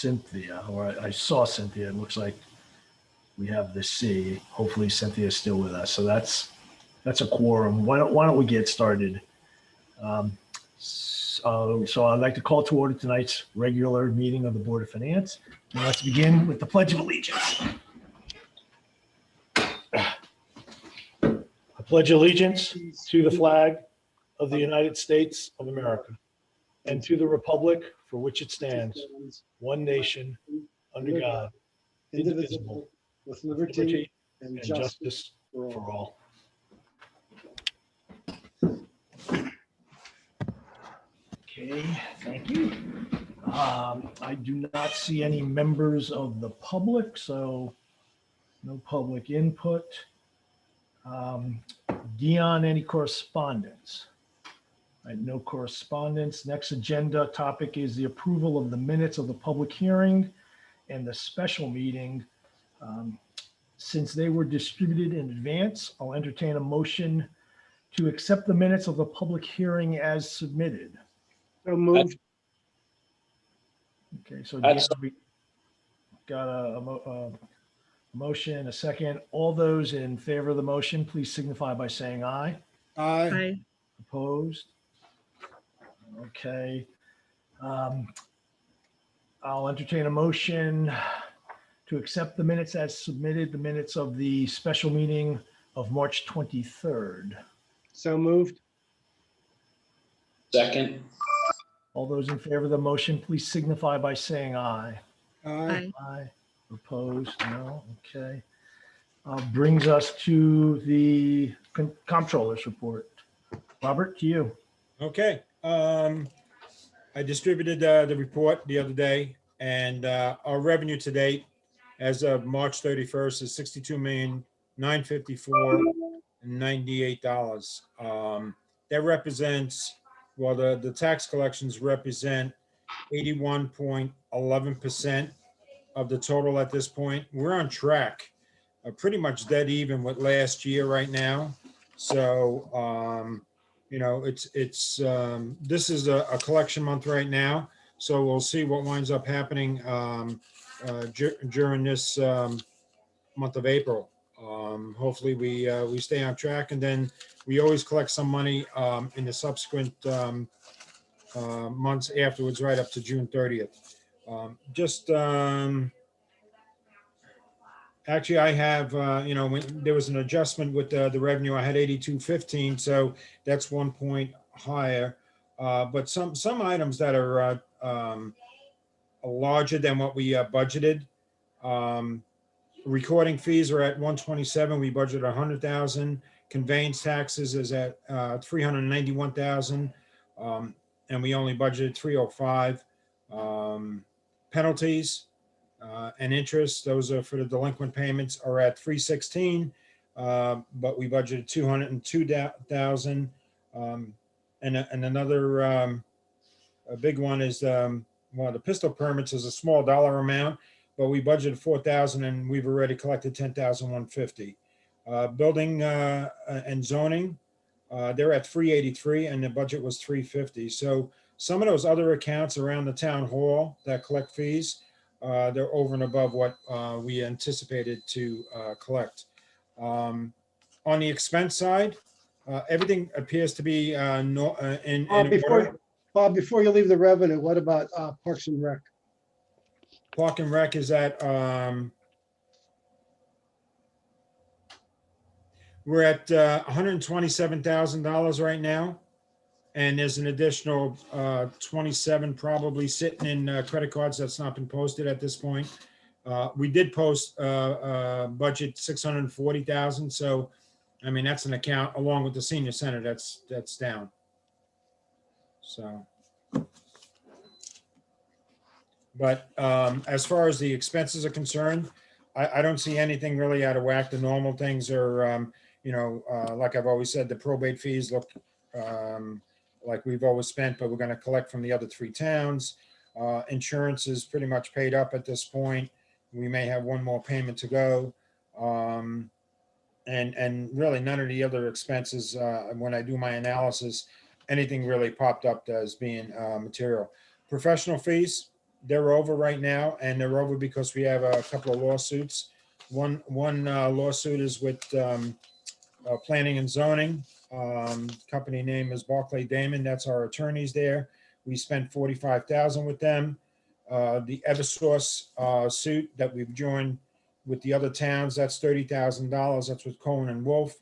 Cynthia, or I saw Cynthia. It looks like we have the C. Hopefully Cynthia is still with us. So that's a quorum. Why don't we get started? So I'd like to call to order tonight's regular meeting of the Board of Finance. And let's begin with the Pledge of Allegiance. I pledge allegiance to the flag of the United States of America and to the republic for which it stands, one nation, under God, indivisible, with liberty and justice for all. Okay, thank you. I do not see any members of the public, so no public input. Dion, any correspondence? All right, no correspondence. Next agenda topic is the approval of the minutes of the public hearing and the special meeting. Since they were distributed in advance, I'll entertain a motion to accept the minutes of the public hearing as submitted. So moved. Okay, so Dion, we got a motion, a second. All those in favor of the motion, please signify by saying aye. Aye. Opposed? Okay. I'll entertain a motion to accept the minutes as submitted, the minutes of the special meeting of March 23rd. So moved. Second. All those in favor of the motion, please signify by saying aye. Aye. Aye. Opposed? No. Okay. Brings us to the comptroller's report. Robert, to you. Okay. I distributed the report the other day, and our revenue to date as of March 31st is $62,954,98. That represents, well, the tax collections represent 81.11% of the total at this point. We're on track, pretty much dead even with last year right now. So, this is a collection month right now. So we'll see what winds up happening during this month of April. Hopefully we stay on track, and then we always collect some money in the subsequent months afterwards, right up to June 30th. Actually, I have, when there was an adjustment with the revenue, I had 8215, so that's 1 point higher. But some items that are larger than what we budgeted. Recording fees are at 127. We budgeted 100,000. Conveyance taxes is at 391,000, and we only budgeted 305. Penalties and interest, those are for the delinquent payments, are at 316, but we budgeted 202,000. And another a big one is the pistol permits is a small dollar amount, but we budgeted 4,000 and we've already collected 10,150. Building and zoning, they're at 383 and the budget was 350. So some of those other accounts around the town hall that collect fees, they're over and above what we anticipated to collect. On the expense side, everything appears to be in order. Bob, before you leave the revenue, what about Parks and Rec? Park and Rec is at, we're at $127,000 right now. And there's an additional 27 probably sitting in credit cards that's not been posted at this point. We did post budget 640,000. So, I mean, that's an account along with the senior center that's down. So, but as far as the expenses are concerned, I don't see anything really out of whack. The normal things are, like I've always said, the probate fees look like we've always spent, but we're going to collect from the other three towns. Insurance is pretty much paid up at this point. We may have one more payment to go. And really none of the other expenses, when I do my analysis, anything really popped up as being material. Professional fees, they're over right now, and they're over because we have a couple of lawsuits. One lawsuit is with planning and zoning. Company name is Barclay Damon. That's our attorneys there. We spent 45,000 with them. The Eversource suit that we've joined with the other towns, that's $30,000. That's with Cohen and Wolf.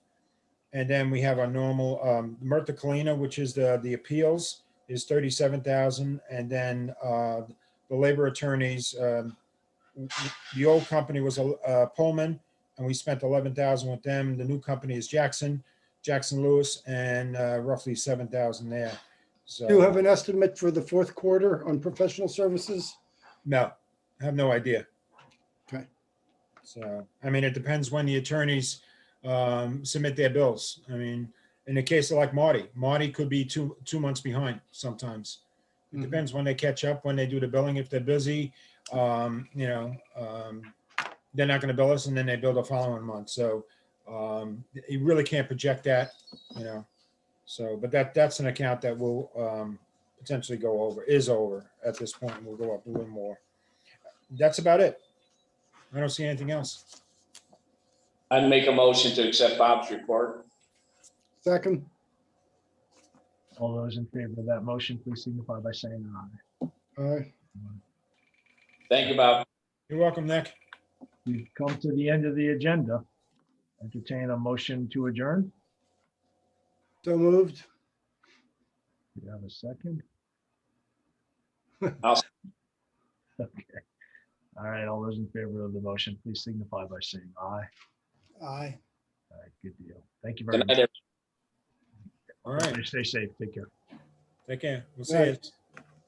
And then we have our normal Murtha Kalina, which is the appeals, is 37,000. And then the labor attorneys, the old company was Pullman, and we spent 11,000 with them. The new company is Jackson Lewis, and roughly 7,000 there. So Do you have an estimate for the fourth quarter on professional services? no, I have no idea. Okay. So, I mean, it depends when the attorneys submit their bills. I mean, in the case of like Marty could be two months behind sometimes. It Mhm. depends when they catch up, when they do the billing. If they're busy, they're not going to bill us, and then they bill the following month. So you really can't project that, So, but that's an account that will potentially is over at this point, and will go up a little more. That's about it. I don't see anything else. I'd make a motion to accept Bob's report. Second, All those in favor of that motion, please signify by saying aye. aye. Thank you, Bob. You're welcome, Nick. We've come to the end of the agenda. Entertain a motion to adjourn. So moved. Do you have a second? I'll- Okay. All right, all those in favor of the motion, please signify by saying aye. Aye. All right, good deal. Thank you very Good much. night, everyone. All right. Stay safe. Take care. Take care. We'll see Right. you.